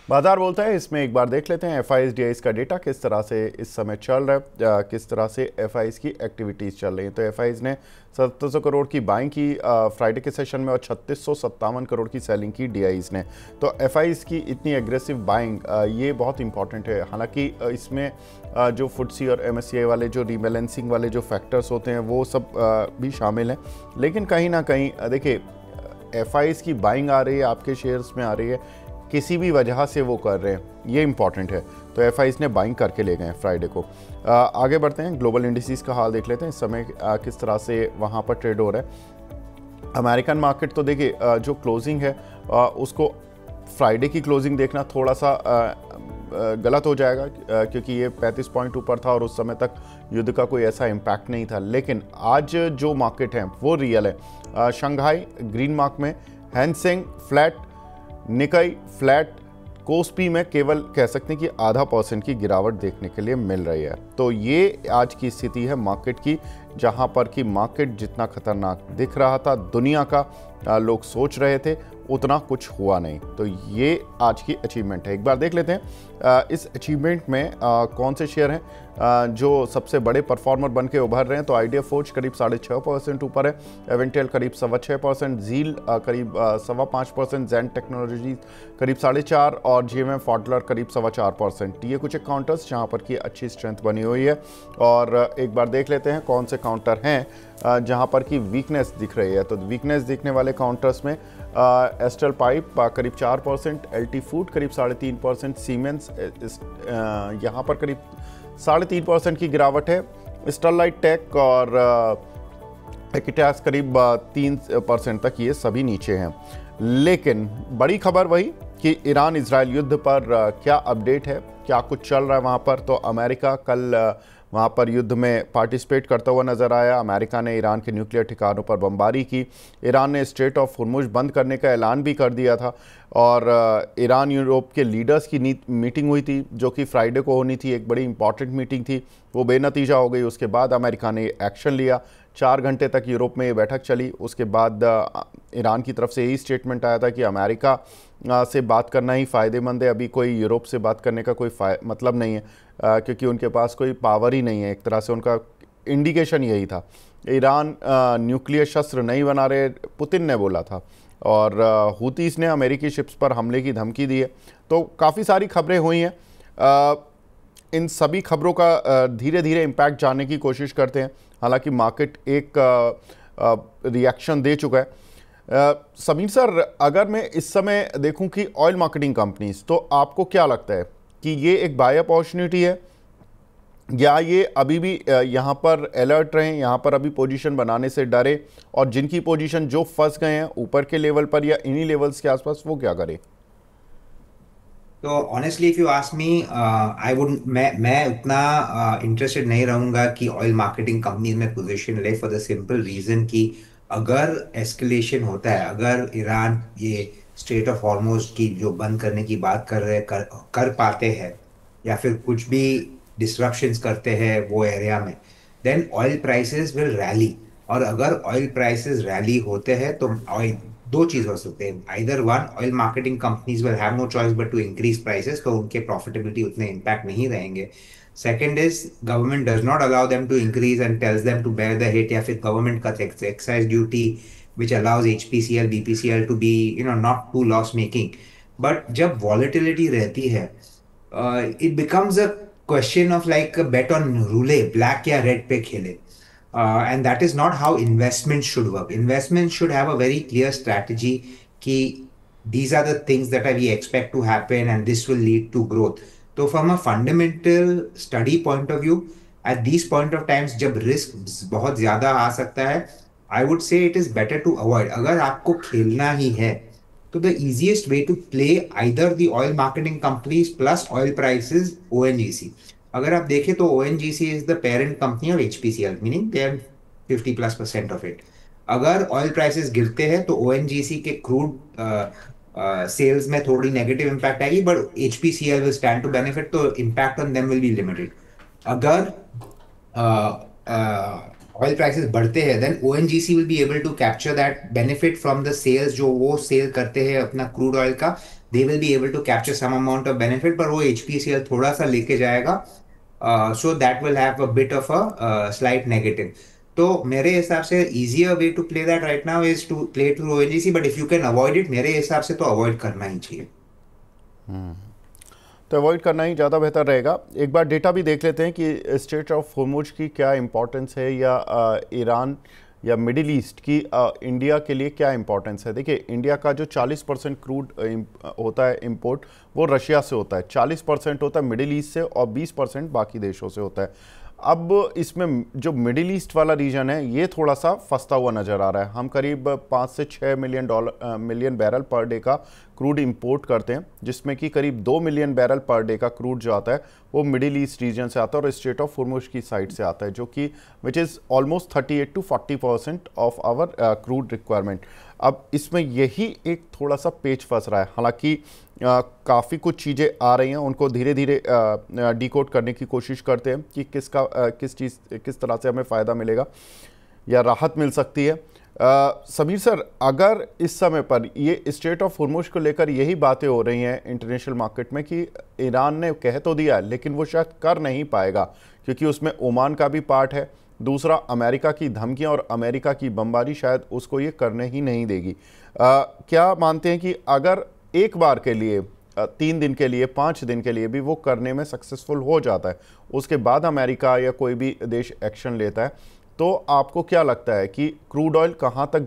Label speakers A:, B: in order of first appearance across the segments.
A: बाजार बोलता है इसमें एक बार देख लेते हैं एफआईज डीआईज का डेटा किस तरह से इस समय चल रहा है, किस तरह से एफआईज की एक्टिविटीज़ चल रही हैं। तो एफआईज ने 700 करोड़ की बाइंग की फ्राइडे के सेशन में और 3657 करोड़ की सेलिंग की डीआईज ने। तो एफआईज की इतनी एग्रेसिव बाइंग ये बहुत इंपॉर्टेंट है। हालांकि इसमें जो फुटसी और एमएससीआई वाले जो रीबैलेंसिंग वाले जो फैक्टर्स होते हैं वो सब भी शामिल हैं, लेकिन कहीं ना कहीं देखिए एफआईज की बाइंग आ रही है, आपके शेयर्स में आ रही है, किसी भी वजह से वो कर रहे हैं, ये इंपॉर्टेंट है। तो एफआईज ने बाइंग करके ले गए फ्राइडे को। आगे बढ़ते हैं, ग्लोबल इंडिसेस का हाल देख लेते हैं इस समय किस तरह से वहाँ पर ट्रेड हो रहा है। अमेरिकन मार्केट तो देखिए जो क्लोजिंग है उसको फ्राइडे की क्लोजिंग देखना थोड़ा सा गलत हो जाएगा, क्योंकि ये 35 पॉइंट ऊपर था और उस समय तक युद्ध का कोई ऐसा इम्पैक्ट नहीं था। लेकिन आज जो मार्केट है वो रियल है। शंघाई ग्रीन मार्क में, हैंसेंग फ्लैट, निकाई फ्लैट, कोस्पी में केवल कह सकते हैं कि ½ % की गिरावट देखने के लिए मिल रही है। तो ये आज की स्थिति है मार्केट की, जहां पर कि मार्केट जितना खतरनाक दिख रहा था दुनिया का लोग सोच रहे थे, उतना कुछ हुआ नहीं। तो ये आज की अचीवमेंट है। एक बार देख लेते हैं इस अचीवमेंट में कौन से शेयर हैं जो सबसे बड़े परफॉर्मर बन के उभर रहे हैं। तो आइडिया फोर्ज करीब 6.5% ऊपर है, एवेंटेल करीब 6.25%, जील करीब 5.25%, जैन टेक्नोलॉजी करीब 4.5% और जीएमएम फॉडलर करीब 4.25%। ये कुछ एक काउंटर्स जहाँ पर कि अच्छी स्ट्रेंथ बनी हुई है। और एक बार देख लेते हैं कौन से काउंटर हैं जहाँ पर कि वीकनेस दिख रही है। तो वीकनेस दिखने वाले काउंटर्स में एस्ट्रल पाइप करीब 4%, एलटी फूड करीब 3.5%, सीमेंस यहाँ पर करीब 3.5% की गिरावट है, स्टरलाइट टेक और एक्टिटास करीब 3% तक, ये सभी नीचे हैं। लेकिन बड़ी खबर वही कि ईरान इजराइल युद्ध पर क्या अपडेट है, क्या कुछ चल रहा है वहाँ पर। तो अमेरिका कल वहाँ पर युद्ध में पार्टिसिपेट करता हुआ नजर आया। अमेरिका ने ईरान के न्यूक्लियर ठिकानों पर बमबारी की। ईरान ने स्ट्रेट ऑफ हुर्मुज बंद करने का ऐलान भी कर दिया था। और ईरान यूरोप के लीडर्स की मीटिंग हुई थी जो कि फ्राइडे को होनी थी, एक बड़ी इंपॉर्टेंट मीटिंग थी, वो बेनतीजा हो गई। उसके बाद अमेरिका ने एक्शन लिया। 4 घंटे तक यूरोप में ये बैठक चली। उसके बाद ईरान की तरफ से यही स्टेटमेंट आया था कि अमेरिका से बात करना ही फ़ायदेमंद है, अभी कोई यूरोप से बात करने का कोई मतलब नहीं है, क्योंकि उनके पास कोई पावर ही नहीं है। एक तरह से उनका इंडिकेशन यही था। ईरान न्यूक्लियर शस्त्र नहीं बना रहे, पुतिन ने बोला था। और हूतीस ने अमेरिकी शिप्स पर हमले की धमकी दी है। तो काफ़ी सारी खबरें हुई हैं। इन सभी खबरों का धीरे धीरे इम्पैक्ट जानने की कोशिश करते हैं। हालांकि मार्केट एक रिएक्शन दे चुका है। समीर सर, अगर मैं इस समय देखूं कि ऑयल मार्केटिंग कंपनीज, तो आपको क्या लगता है कि ये एक बाय अपॉर्चुनिटी है या ये अभी भी यहाँ पर अलर्ट रहें, यहाँ पर अभी पोजीशन बनाने से डरे, और जिनकी पोजीशन जो फंस गए हैं ऊपर के लेवल पर या इन्हीं लेवल्स के आसपास, वो क्या करें?
B: तो honestly if you ask me, I would मैं उतना इंटरेस्टेड नहीं रहूंगा कि ऑयल मार्केटिंग कंपनीज में पोजीशन ले, फॉर द सिंपल रीजन कि अगर एस्केलेशन होता है, अगर ईरान ये स्ट्रेट ऑफ हॉर्मुज की जो बंद करने की बात कर रहे कर पाते हैं, या फिर कुछ भी डिस्ट्रप्शंस करते हैं वो एरिया में, then oil prices will rally. और अगर ऑयल प्राइसेस रैली होते हैं तो ऑयल, दो चीज हो सकते हैं। Either one, oil marketing companies will have no choice but to increase prices, तो उनके प्रॉफिटेबिलिटी उतने इम्पैक्ट नहीं रहेंगे। Second is, government does not allow them to increase and tells them to bear the hit, या फिर government का excise duty which allows HPCL, BPCL to be not too loss making. But जब volatility रहती है, it becomes a question of like a bet on roulette, black या red पे खेले. And that is not how investment should work. Investment should have a very clear strategy कि these are the things that we expect to happen and this will lead to growth. So from a fundamental study point of view, at these point of times जब risk बहुत ज़्यादा आ सकता है, I would say it is better to avoid. अगर आपको खेलना ही है तो the easiest way to play either the oil marketing companies plus oil prices, ONGC. अगर आप देखें तो ONGC is the parent company of HPCL, meaning they have 50+% of it. अगर oil prices गिरते हैं तो ONGC के crude sales में थोड़ी negative impact आएगी, but HPCL will stand to benefit, तो impact on them will be limited. अगर ऑयल प्राइसेस बढ़ते हैं, then ONGC will be able to capture that benefit from the sales, जो वो सेल करते हैं अपना क्रूड ऑयल का, they will be able to capture some amount of benefit, पर वो एचपीसीएल थोड़ा सा लेके जाएगा, so that will have a bit of a slight negative. तो मेरे हिसाब से easier way to play that right now is to play to ONGC, but if you can avoid it, मेरे हिसाब से तो अवॉइड करना ही चाहिए।
A: तो अवॉइड करना ही ज़्यादा बेहतर रहेगा। एक बार डेटा भी देख लेते हैं कि स्ट्रेट ऑफ होर्मुज की क्या इंपॉर्टेंस है, या ईरान या मिडिल ईस्ट की इंडिया के लिए क्या इंपॉर्टेंस है। देखिए, इंडिया का जो 40% क्रूड होता है इंपोर्ट, वो रशिया से होता है, 40% होता है मिडिल ईस्ट से, और 20% बाकी देशों से होता है। अब इसमें जो मिडिल ईस्ट वाला रीजन है, ये थोड़ा सा फंसता हुआ नज़र आ रहा है। हम करीब 5 से 6 मिलियन बैरल पर डे का क्रूड इंपोर्ट करते हैं, जिसमें कि करीब 2 मिलियन बैरल पर डे का क्रूड जो आता है वो मिडिल ईस्ट रीजन से आता है और स्ट्रेट ऑफ होर्मुज की साइड से आता है, जो कि which is almost 38 to 40% of our crude requirement. अब इसमें यही एक थोड़ा सा पेच फंस रहा है। हालांकि काफ़ी कुछ चीज़ें आ रही हैं, उनको धीरे धीरे डिकोड करने की कोशिश करते हैं कि किस तरह से हमें फ़ायदा मिलेगा या राहत मिल सकती है। समीर सर, अगर इस समय पर ये स्ट्रेट ऑफ होर्मुज को लेकर यही बातें हो रही हैं इंटरनेशनल मार्केट में कि ईरान ने कह तो दिया है लेकिन वो शायद कर नहीं पाएगा, क्योंकि उसमें ओमान का भी पार्ट है, दूसरा अमेरिका की धमकियां और अमेरिका की बमबारी शायद उसको ये करने ही नहीं देगी। क्या मानते हैं कि अगर एक बार के लिए 3 दिन के लिए 5 दिन के लिए भी वो करने में सक्सेसफुल हो जाता है, उसके बाद अमेरिका या कोई भी देश एक्शन लेता है, तो आपको क्या लगता है कि क्रूड ऑयल कहाँ तक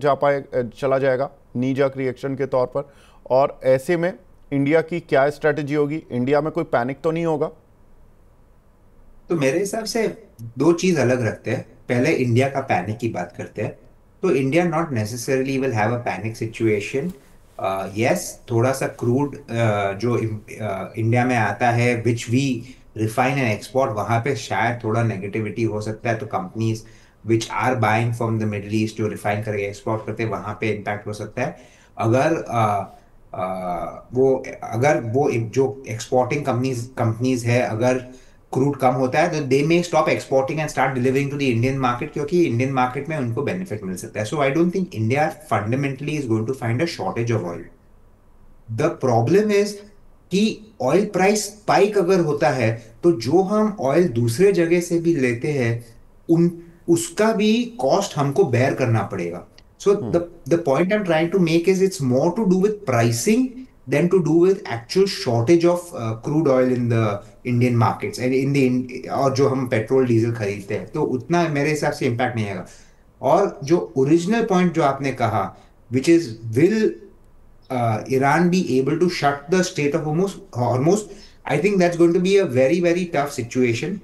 A: चला जाएगा नीजक रिएक्शन के तौर पर, और ऐसे में इंडिया की क्या स्ट्रेटेजी होगी? इंडिया में कोई पैनिक तो नहीं होगा?
B: तो मेरे हिसाब से दो चीज अलग रखते हैं। पहले इंडिया का पैनिक की बात करते हैं। तो India not necessarily will have a panic situation. Yes, थोड़ा सा क्रूड जो इंडिया में आता है which we refine and export, वहां पे शायद थोड़ा नेगेटिविटी हो सकता है। तो companies which are buying from the Middle East, जो रिफाइन करके एक्सपोर्ट करते हैं, वहां पे इम्पैक्ट हो सकता है। अगर वो जो एक्सपोर्टिंग कंपनीज कंपनीज है, अगर क्रूड कम होता है, तो they may stop exporting and start delivering to the Indian market, क्योंकि इंडियन मार्केट में उनको बेनिफिट मिल सकता है। So I don't think India fundamentally is going to find a shortage of oil. The problem is कि oil price spike अगर होता है, तो जो हम ऑयल दूसरे जगह से भी लेते हैं, उन उसका भी कॉस्ट हमको बेयर करना पड़ेगा। So the point I am trying to make is it's more to do with pricing than to do with actual shortage of crude oil in the Indian markets and in the, और जो हम petrol diesel खरीदते हैं, तो उतना मेरे हिसाब से इम्पैक्ट नहीं आएगा। और जो ओरिजिनल पॉइंट जो आपने कहा, which is will Iran be able to shut the Strait of Hormuz, I think that's going to be a very very tough situation.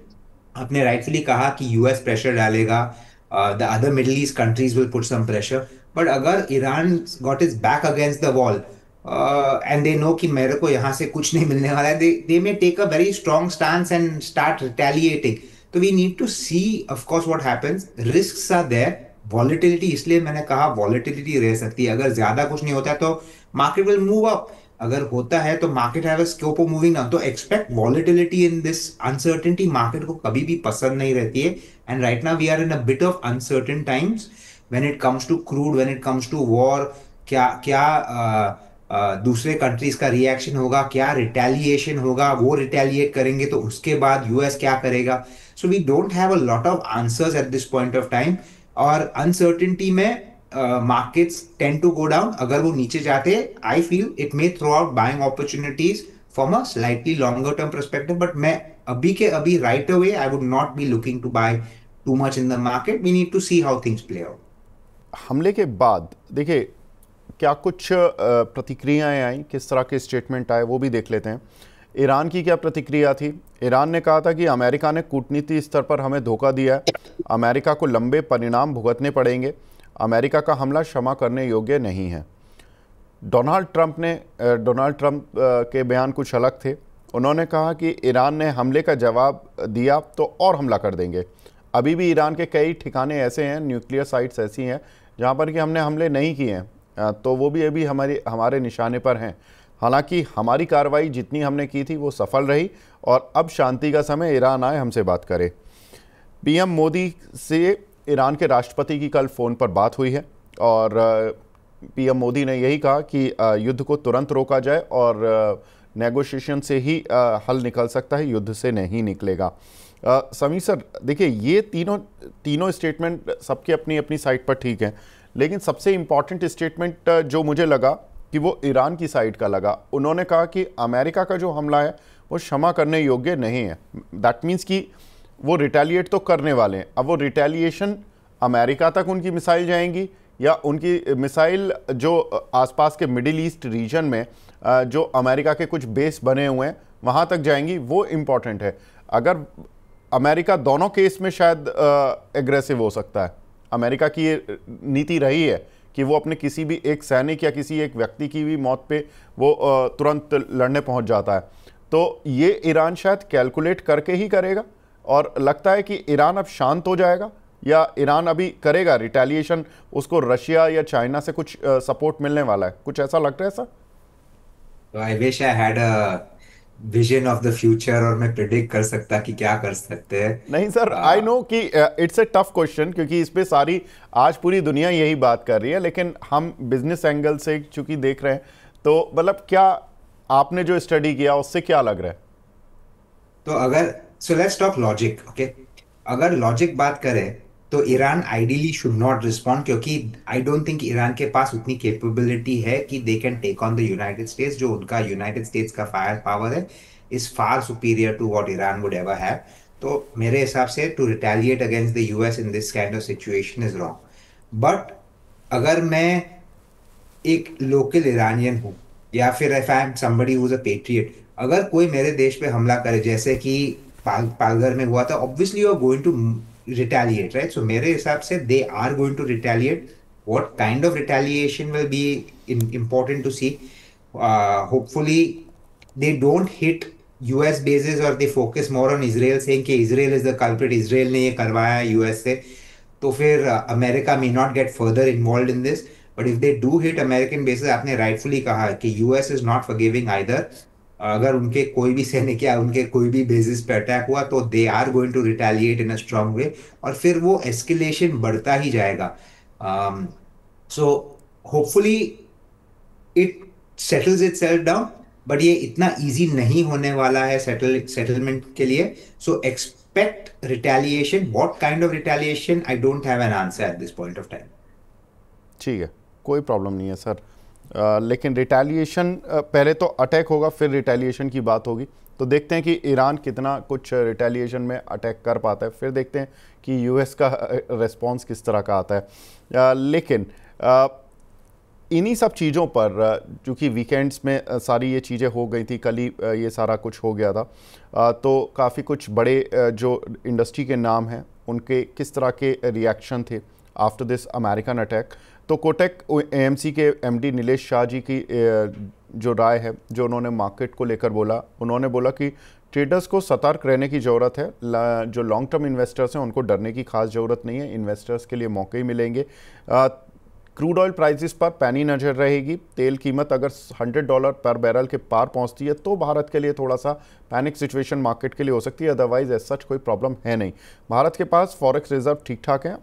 B: आपने rightfully कहा कि यूएस प्रेशर डालेगा, the other Middle East countries will put some pressure, but अगर Iran got its back against the wall and they know कि मेरे को यहाँ से कुछ नहीं मिलने वाला है, they may take a very strong stance and start retaliating. तो we need to see of course what happens. Risks are there. Volatility, इसलिए मैंने कहा वॉलेटिलिटी रह सकती है। अगर ज्यादा कुछ नहीं होता है तो मार्केट विल मूव अप, अगर होता है तो market have a scope of moving down. तो expect volatility in this uncertainty. Market को कभी भी पसंद नहीं रहती है, and right now we are in a bit of uncertain times when it comes to crude, when it comes to war. क्या क्या दूसरे कंट्रीज का रिएक्शन होगा, क्या रिटेलिएशन होगा, वो रिटेलिएट करेंगे तो उसके बाद यूएस क्या करेगा। So we don't have a lot of answers at this point of time, और अनसर्टेनिटी में markets tend to go down. अगर वो नीचे जाते, I feel it may throw out buying opportunities from a slightly longer term perspective, but मैं अभी के अभी right away I would not be looking to buy too much in the market. We need to see how things play out.
A: हमले के बाद देखिए क्या कुछ प्रतिक्रियाएं आई, किस तरह के स्टेटमेंट आए, वो भी देख लेते हैं। ईरान की क्या प्रतिक्रिया थी? ईरान ने कहा था कि अमेरिका ने कूटनीति स्तर पर हमें धोखा दिया है, अमेरिका को लंबे परिणाम भुगतने पड़ेंगे, अमेरिका का हमला क्षमा करने योग्य नहीं है। डोनाल्ड ट्रंप के बयान कुछ अलग थे। उन्होंने कहा कि ईरान ने हमले का जवाब दिया तो और हमला कर देंगे। अभी भी ईरान के कई ठिकाने ऐसे हैं, न्यूक्लियर साइट्स ऐसी हैं जहाँ पर कि हमने हमले नहीं किए हैं, तो वो भी अभी हमारे निशाने पर हैं। हालांकि हमारी कार्रवाई जितनी हमने की थी वो सफल रही, और अब शांति का समय, ईरान आए हमसे बात करे। पीएम मोदी से ईरान के राष्ट्रपति की कल फ़ोन पर बात हुई है और पीएम मोदी ने यही कहा कि युद्ध को तुरंत रोका जाए और नेगोशिएशन से ही हल निकल सकता है, युद्ध से नहीं निकलेगा। समीर सर, देखिए ये तीनों स्टेटमेंट सबके अपनी अपनी साइड पर ठीक हैं, लेकिन सबसे इम्पॉर्टेंट स्टेटमेंट जो मुझे लगा कि वो ईरान की साइड का लगा। उन्होंने कहा कि अमेरिका का जो हमला है वो क्षमा करने योग्य नहीं है। दैट मीन्स कि वो रिटेलिएट तो करने वाले हैं। अब वो रिटेलिएशन अमेरिका तक उनकी मिसाइल जाएंगी या उनकी मिसाइल जो आसपास के मिडिल ईस्ट रीजन में जो अमेरिका के कुछ बेस बने हुए हैं वहाँ तक जाएंगी, वो इम्पॉर्टेंट है। अगर अमेरिका दोनों केस में शायद एग्रेसिव हो सकता है। अमेरिका की ये नीति रही है कि वो अपने किसी भी एक सैनिक या किसी एक व्यक्ति की भी मौत पे वो तुरंत लड़ने पहुंच जाता है। तो ये ईरान शायद कैलकुलेट करके ही करेगा और लगता है कि ईरान अब शांत हो जाएगा या ईरान अभी करेगा रिटेलिएशन, उसको रशिया या चाइना से कुछ सपोर्ट मिलने वाला है, कुछ ऐसा लगता है sir?
B: I wish I had a vision of the future और मैं प्रिडिक्ट कर सकता कि क्या कर सकते हैं।
A: नहीं सर, आई नो कि इट्स ए टफ क्वेश्चन क्योंकि इस पे सारी आज पूरी दुनिया यही बात कर रही है, लेकिन हम बिजनेस एंगल से चूंकि देख रहे हैं तो मतलब क्या आपने जो स्टडी किया उससे क्या लग रहा है?
B: तो अगर so let's talk logic, okay. अगर लॉजिक बात करें तो Iran ideally should not respond, क्योंकि आई डोंट थिंक ईरान के पास उतनी कैपेबिलिटी है कि they can take on the United States. जो उनका यूनाइटेड स्टेट्स का फायर पावर है is far superior to what Iran would ever have. तो मेरे हिसाब से to retaliate against the US in this kind of situation is wrong. But अगर मैं एक लोकल ईरानियन हूँ या फिर if I am somebody who is a patriot, अगर कोई मेरे देश पे हमला करे जैसे कि पालघर में हुआ था, obviously you are going to retaliate, right? So मेरे हिसाब से they are going to retaliate. What kind of retaliation will be important to see. Hopefully they don't hit US bases or they focus more on Israel, saying कि Israel is the culprit, Israel ने ये करवाया US से। तो फिर America may not get further involved in this, but if they do hit American bases, आपने rightfully कहा कि US is not forgiving either। अगर उनके कोई भी सैनिक या उनके कोई भी बेसिस पे अटैक हुआ तो they are going to retaliate in a strong way, और फिर वो एस्केलेशन बढ़ता ही जाएगा। So hopefully it settles itself down, but ये इतना इजी नहीं होने वाला है सेटलमेंट के लिए। So expect retaliation. What kind of retaliation, I don't have an answer at this point of time.
A: ठीक है, कोई प्रॉब्लम नहीं है सर। लेकिन रिटेलिएशन पहले तो अटैक होगा फिर रिटेलिएशन की बात होगी, तो देखते हैं कि ईरान कितना कुछ रिटेलिएशन में अटैक कर पाता है, फिर देखते हैं कि यूएस का रिस्पांस किस तरह का आता है। लेकिन इन्हीं सब चीज़ों पर चूँकि वीकेंड्स में सारी ये चीज़ें हो गई थी, कल ही ये सारा कुछ हो गया था, तो काफ़ी कुछ बड़े जो इंडस्ट्री के नाम हैं उनके किस तरह के रिएक्शन थे आफ्टर दिस अमेरिकन अटैक। तो कोटेक एएमसी के एमडी नीलेश शाह जी की जो राय है, जो उन्होंने मार्केट को लेकर बोला, उन्होंने बोला कि ट्रेडर्स को सतर्क रहने की ज़रूरत है। जो लॉन्ग टर्म इन्वेस्टर्स हैं उनको डरने की खास ज़रूरत नहीं है, इन्वेस्टर्स के लिए मौके ही मिलेंगे। क्रूड ऑयल प्राइसेस पर पैनी नज़र रहेगी। तेल कीमत अगर $100 पर बैरल के पार पहुंचती है तो भारत के लिए थोड़ा सा पैनिक सिचुएशन मार्केट के लिए हो सकती है, अदरवाइज एज सच कोई प्रॉब्लम है नहीं। भारत के पास फॉरेक्स रिजर्व ठीक ठाक है,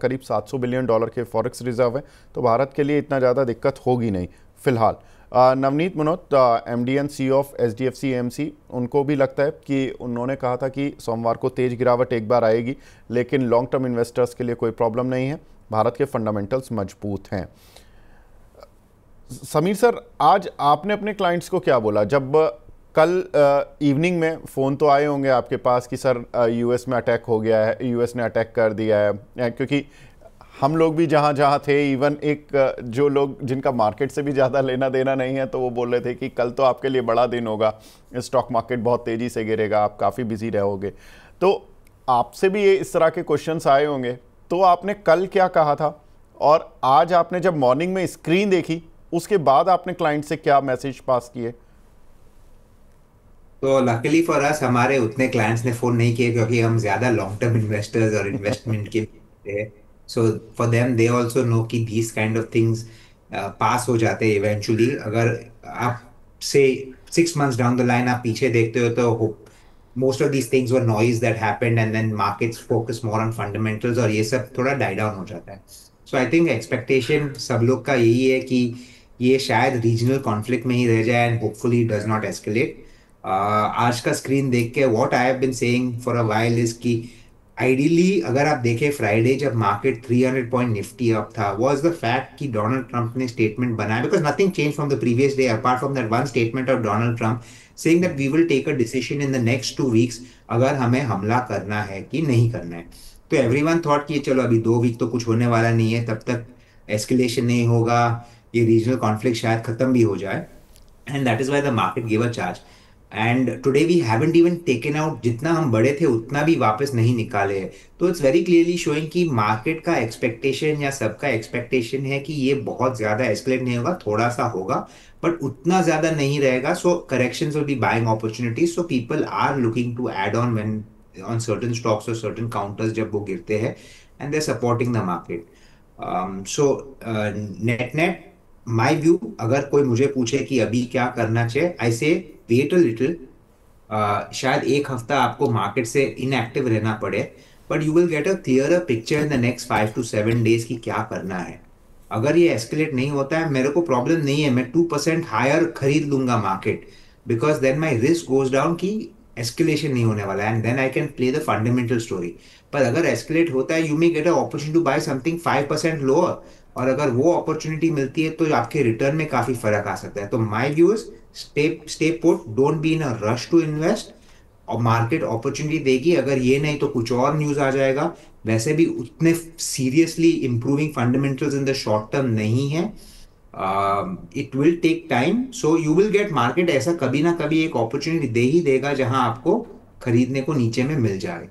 A: करीब $700 बिलियन के फॉरेक्स रिजर्व है, तो भारत के लिए इतना ज़्यादा दिक्कत होगी नहीं फिलहाल। Navneet Munot, MD C of HDFC AMC, उनको भी लगता है कि उन्होंने कहा था कि सोमवार को तेज गिरावट एक बार आएगी, लेकिन लॉन्ग टर्म इन्वेस्टर्स के लिए कोई प्रॉब्लम नहीं है, भारत के फंडामेंटल्स मजबूत हैं। समीर सर, आज आपने अपने क्लाइंट्स को क्या बोला? जब कल इवनिंग में फ़ोन तो आए होंगे आपके पास कि सर यूएस में अटैक हो गया है, यूएस ने अटैक कर दिया है, क्योंकि हम लोग भी जहाँ जहाँ थे, इवन एक जो लोग जिनका मार्केट से भी ज़्यादा लेना देना नहीं है, तो वो बोल रहे थे कि कल तो आपके लिए बड़ा दिन होगा, स्टॉक मार्केट बहुत तेज़ी से गिरेगा, आप काफ़ी बिजी रहोगे। तो आपसे भी ये इस तरह के क्वेश्चंस आए होंगे, तो आपने कल क्या कहा था और आज आपने जब मॉर्निंग में स्क्रीन देखी उसके बाद आपने क्लाइंट से क्या मैसेज पास किए?
B: तो लकीली फॉर अस हमारे उतने क्लाइंट्स ने फोन नहीं किए, क्योंकि हम ज्यादा लॉन्ग टर्म इन्वेस्टर्स और इन्वेस्टमेंट के थे। So for them they also know कि these kind of things pass हो जाते हैं इवेंचुअली। अगर आप से 6 months डाउन द लाइन आप पीछे देखते हो तो most of these things were noise that happened and then markets focus more on fundamentals और ये सब थोड़ा die down हो जाता है. So I think expectation सब लोग का यही है कि ये शायद रीजनल कॉन्फ्लिक्ट में ही रह जाए and hopefully does not escalate. आज का स्क्रीन देख के what I have been saying for a while is कि आइडियली अगर आप देखें फ्राइडे जब मार्केट 300 पॉइंट निफ्टी अप था वाज द फैक्ट कि डोनाल्ड ट्रंप ने स्टेटमेंट बनाया because nothing change from the previous day apart from that one statement of Donald Trump saying that we will take a decision in the next 2 weeks अगर हमें हमला करना है कि नहीं करना है. तो एवरीवन थॉट कि चलो अभी 2 वीक तो कुछ होने वाला नहीं है, तब तक एस्केलेशन नहीं होगा, ये रीजनल कॉन्फ्लिक्ट शायद खत्म भी हो जाए. And that is why the market give a charge. And today we haven't even taken out, जितना हम बड़े थे उतना भी वापस नहीं निकाले हैं. तो इट्स वेरी क्लियरली शोइंग कि मार्केट का एक्सपेक्टेशन या सबका एक्सपेक्टेशन है कि ये बहुत ज्यादा एस्केलेट नहीं होगा, थोड़ा सा होगा बट उतना ज्यादा नहीं रहेगा. So corrections will be buying opportunities. So people are looking to add on when on certain stocks or certain counters जब वो गिरते हैं and they're supporting the market. So net net my view, अगर कोई मुझे पूछे कि अभी क्या करना चाहिए, I say wait a little. शायद एक हफ्ता आपको मार्केट से इनएक्टिव रहना पड़े but you will get a clear picture in the next 5 to 7 days कि क्या करना है. अगर ये एस्केलेट नहीं होता है मेरे को प्रॉब्लम नहीं है, मैं 2% हायर खरीद लूंगा market because then my risk goes down कि एस्केलेशन नहीं होने वाला है and then I can play the fundamental story. पर अगर एस्केलेट होता है you may get a opportunity to buy something 5% lower और अगर वो अपॉर्चुनिटी मिलती है तो आपके रिटर्न में काफी फर्क आ सकता है. तो my view is stay put, don't be in a rush to invest. और मार्केट अपॉर्चुनिटी देगी, अगर ये नहीं तो कुछ और न्यूज आ जाएगा. वैसे भी उतने seriously improving fundamentals in the short term नहीं है. It will take time. So you will get market ऐसा कभी ना कभी एक अपॉर्चुनिटी दे ही देगा जहां आपको खरीदने को नीचे में मिल जाए.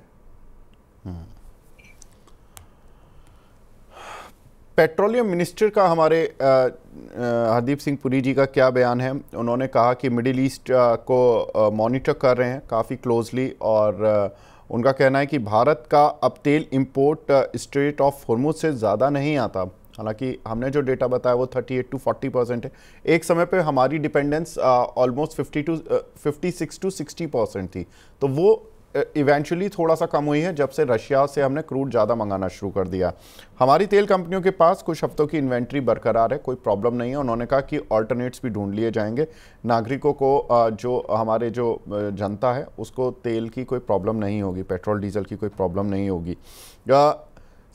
A: पेट्रोलियम मिनिस्टर का हमारे हरदीप सिंह पुरी जी का क्या बयान है? उन्होंने कहा कि मिडिल ईस्ट को मॉनिटर कर रहे हैं काफ़ी क्लोजली और उनका कहना है कि भारत का अब तेल इंपोर्ट स्ट्रेट ऑफ हॉर्मुज से ज़्यादा नहीं आता. हालांकि हमने जो डेटा बताया वो 38 to 40% है. एक समय पे हमारी डिपेंडेंस ऑलमोस्ट 56 to 60% थी. तो वो इवेंचुअली थोड़ा सा कम हुई है जब से रशिया से हमने क्रूड ज़्यादा मंगाना शुरू कर दिया. हमारी तेल कंपनियों के पास कुछ हफ्तों की इन्वेंट्री बरकरार है, कोई प्रॉब्लम नहीं है. उन्होंने कहा कि ऑल्टरनेट्स भी ढूंढ लिए जाएंगे. नागरिकों को जो हमारे जो जनता है उसको तेल की कोई प्रॉब्लम नहीं होगी, पेट्रोल डीजल की कोई प्रॉब्लम नहीं होगी.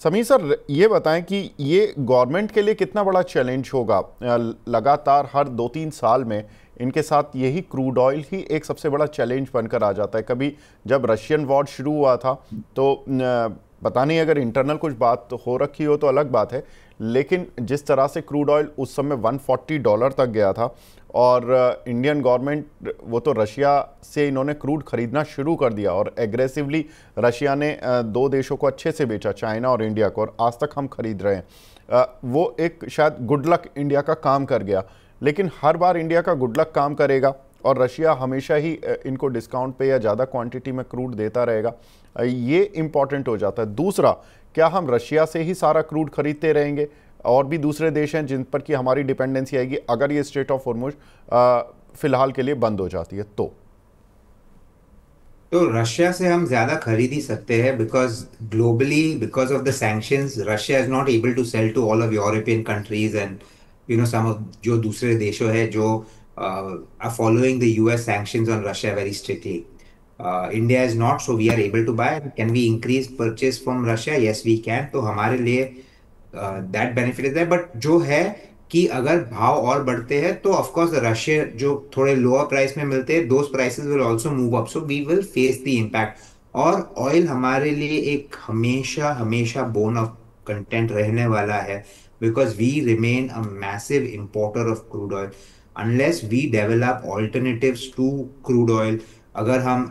A: समीर सर, ये बताएं कि ये गवर्नमेंट के लिए कितना बड़ा चैलेंज होगा? लगातार हर 2-3 साल में इनके साथ यही क्रूड ऑयल ही एक सबसे बड़ा चैलेंज बनकर आ जाता है. कभी जब रशियन वॉर शुरू हुआ था तो पता नहीं, अगर इंटरनल कुछ बात हो रखी हो तो अलग बात है, लेकिन जिस तरह से क्रूड ऑयल उस समय $140 तक गया था और इंडियन गवर्नमेंट वो तो रशिया से इन्होंने क्रूड खरीदना शुरू कर दिया और एग्रेसिवली रशिया ने 2 देशों को अच्छे से बेचा, चाइना और इंडिया को, और आज तक हम खरीद रहे हैं. वो एक शायद गुड लक इंडिया का काम कर गया. लेकिन हर बार इंडिया का गुड लक काम करेगा और रशिया हमेशा ही इनको डिस्काउंट पे या ज़्यादा क्वांटिटी में क्रूड देता रहेगा, ये इम्पॉर्टेंट हो जाता है. दूसरा, क्या हम रशिया से ही सारा क्रूड खरीदते रहेंगे? और भी दूसरे देश हैं जिन पर कि हमारी डिपेंडेंसी आएगी अगर ये स्ट्रेट ऑफ हॉर्मुज फिलहाल के लिए बंद हो जाती है तो
B: रशिया से हम ज्यादा खरीद ही सकते हैं because globally because of the sanctions Russia is not able to sell to all of European countries and some of जो दूसरे देशों है जो are following the US sanctions on Russia very strictly. India is not, so we are able to buy. Can we increase purchase from Russia? Yes we can. तो हमारे लिए that benefit is there. But जो है कि अगर भाव और बढ़ते हैं तो ऑफ कोर्स रशिया जो थोड़े लोअर प्राइस में मिलते हैं those prices will also move up. So we will face the impact. और ऑयल हमारे लिए एक हमेशा हमेशा बोन ऑफ कंटेंट रहने वाला है because we remain a massive importer of crude oil. Unless we develop alternatives to crude oil, अगर हम,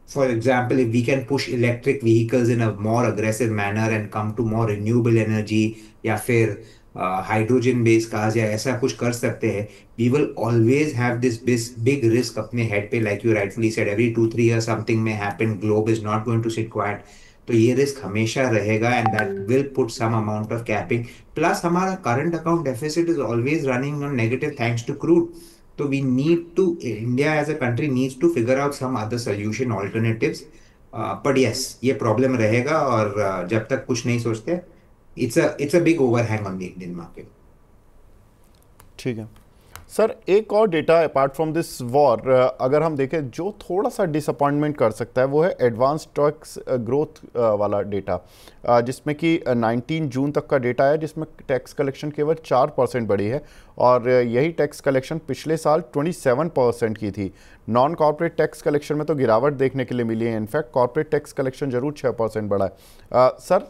B: for example, if we can push electric vehicles in a more aggressive manner and come to more renewable energy या फिर hydrogen base कहा जाए, ऐसा कुछ कर सकते हैं, we will always have this big risk अपने head पे. Like you rightfully said, every 2-3 years something may happen. Globe is not going to sit quiet. तो ये रिस्क हमेशा रहेगा and that will put some amount of capping. Plus हमारा current account deficit is always running on negative thanks to crude. तो we need to, India as a country needs to figure out some other solution alternatives. But yes, ये problem रहेगा, और जब तक कुछ नहीं सोचते, it's a big overhang on the Indian market.
A: ठीक है सर, एक और data apart from this war अगर हम देखें जो थोड़ा सा डिसअपॉइंटमेंट कर सकता है वो है एडवांस टैक्स ग्रोथ वाला डेटा, जिसमें कि 19 जून तक का डेटा है, जिसमें टैक्स कलेक्शन केवल 4% बढ़ी है, और यही टैक्स कलेक्शन पिछले साल 27% की थी। नॉन कॉर्पोरेट टैक्स कलेक्शन में तो गिरावट देखने के लिए मिली है, इनफैक्ट कॉर्पोरेट टैक्स कलेक्शन जरूर 6% बढ़ा है। सर,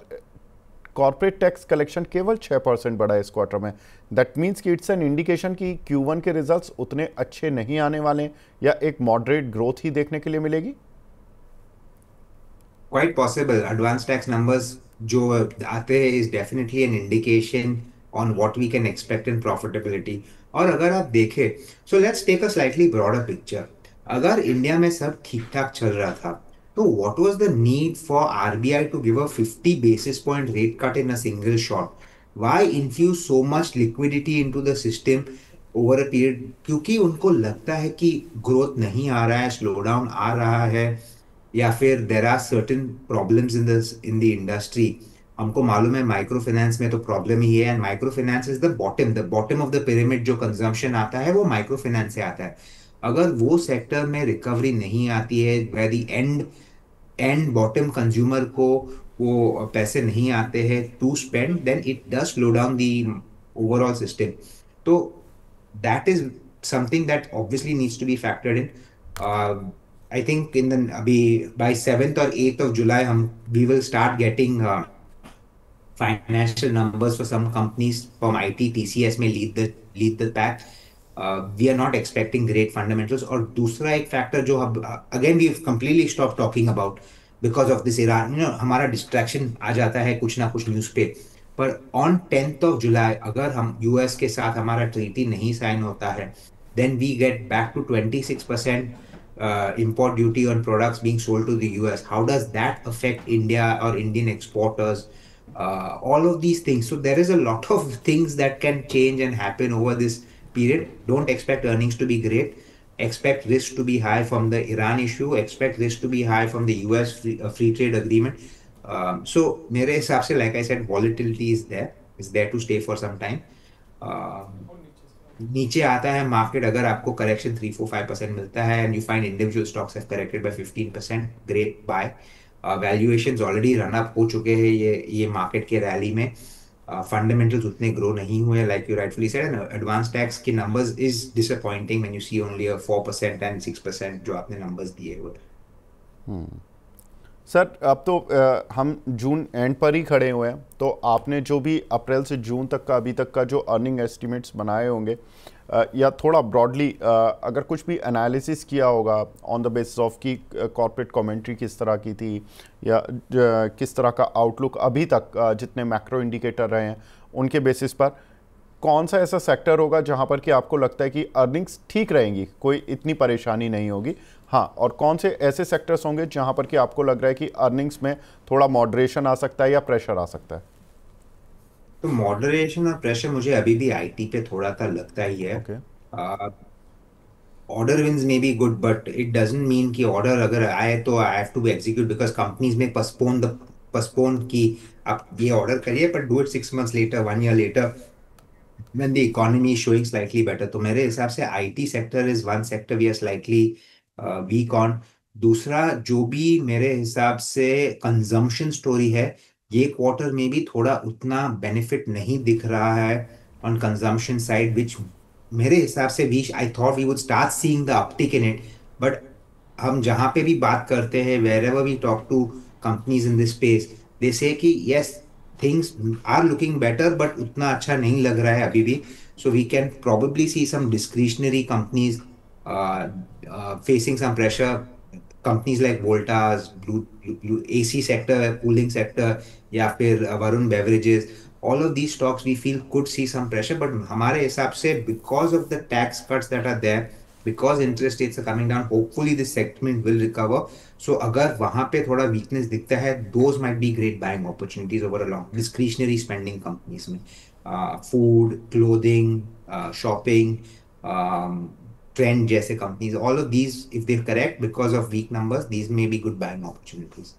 A: कॉर्पोरेट टैक्स कलेक्शन केवल 6% बढ़ा है इस क्वार्टर में। दैट मीन्स कि इट्स एन इंडिकेशन कि Q1 के रिजल्ट्स उतने अच्छे नहीं आने वाले, या एक मॉडरेट ग्रोथ ही देखने के लिए मिलेगी।
B: Quite possible, advance tax numbers जो आते हैं is definitely an indication on what we can expect in profitability. और अगर आप देखें, so let's take a slightly broader picture. अगर इंडिया में सब ठीक ठाक चल रहा था, तो what was the need for RBI to give a 50 basis point rate cut in a single shot? Why infuse so much liquidity into the system over a period? क्योंकि उनको लगता है कि ग्रोथ नहीं आ रहा है, स्लो डाउन आ रहा है, या फिर there are certain problems in the industry. हमको मालूम है माइक्रो फाइनेंस में तो प्रॉब्लम ही है, and micro finance is the bottom of the pyramid. जो कंजम्पशन आता है वो माइक्रो फाइनेंस से आता है। अगर वो सेक्टर में रिकवरी नहीं आती है, where the end end bottom consumer को वो पैसे नहीं आते हैं to spend, then it does slow down the overall system. तो that is something that obviously needs to be factored in. I think in the अभी by 7th or 8th of July हम we will start getting financial numbers for some companies from IT, TCS में lead the pack. We are not expecting great fundamentals. और दूसरा एक factor जो अब again we completely stopped talking about because of this Iran, हमारा distraction आ जाता है कुछ ना कुछ न्यूज पे। पर ऑन 10th of July अगर हम यूएस के साथ हमारा ट्रीटी नहीं साइन होता है, then we get back to 26% import duty on products being sold to the US. How does that affect India or Indian exporters? All of these things. So there is a lot of things that can change and happen over this period. Don't expect earnings to be great. Expect risk to be high from the Iran issue. Expect risk to be high from the US free trade agreement. So मेरे हिसाब से, like I said, volatility is there to stay for some time. नीचे आता है market, अगर आपको correction 3-4-5% मिलता है and you find individual stocks have corrected by 15%, great buy. Valuations already run up हो चुके हैं ये मार्केट के रैली में। फंडामेंटल्स उतने ग्रो नहीं हुए, like you rightfully said, and advance tax की numbers is disappointing when you see only 4% and 6% जो आपने नंबर्स दिए हुए।
A: सर, अब तो हम जून एंड पर ही खड़े हुए हैं, तो आपने जो भी अप्रैल से जून तक का अभी तक का जो अर्निंग एस्टिमेट्स बनाए होंगे, या थोड़ा ब्रॉडली अगर कुछ भी एनालिसिस किया होगा ऑन द बेसिस ऑफ कि कॉर्पोरेट कमेंट्री किस तरह की थी, या किस तरह का आउटलुक अभी तक जितने मैक्रो इंडिकेटर रहे हैं उनके बेसिस पर, कौन सा ऐसा सेक्टर होगा जहां पर कि आपको लगता है कि अर्निंग्स ठीक रहेंगी, कोई इतनी परेशानी नहीं होगी? हाँ, और कौन से ऐसे सेक्टर्स होंगे जहां पर कि आपको लग रहा है कि अर्निंग्स में थोड़ा मॉडरेशन आ सकता है या प्रेशर आ सकता है?
B: तो मॉडरेशन और प्रेशर मुझे अभी भी आईटी पे थोड़ा सा लगता ही है।
A: Okay.
B: Order wins may be good, but it doesn't mean कि ऑर्डर अगर आए तो I have to execute, because companies में पस्पोन की आप ये ऑर्डर करिए, पर do it 6 months later, 1 year later, when the economy is showing slightly better। तो मेरे हिसाब से IT sector is one sector we are slightly weak on. दूसरा जो भी मेरे हिसाब से कंजम्पशन स्टोरी है, ये क्वार्टर में भी थोड़ा उतना बेनिफिट नहीं दिख रहा है ऑन कंजम्पशन साइड, विच मेरे हिसाब से we I thought we would start seeing the uptick in it. But हम जहां पे भी बात करते हैं, wherever we talk to companies in this space, they say कि yes, things are looking better, but उतना अच्छा नहीं लग रहा है अभी भी। So we can probably see some discretionary companies facing some pressure, companies like Voltas, AC sector, cooling sector, या फिर Varun Beverages, all of these stocks we feel could see some pressure। but हमारे हिसाब से because of the tax cuts that are there, because interest rates are coming down, hopefully this segment will recover। so अगर वहां पे थोड़ा weakness दिखता है, those might be great buying opportunities over a long discretionary spending companies में, food, clothing, shopping, Trend जैसे companies, all of these, if they correct because of weak numbers, these may be good buying opportunities.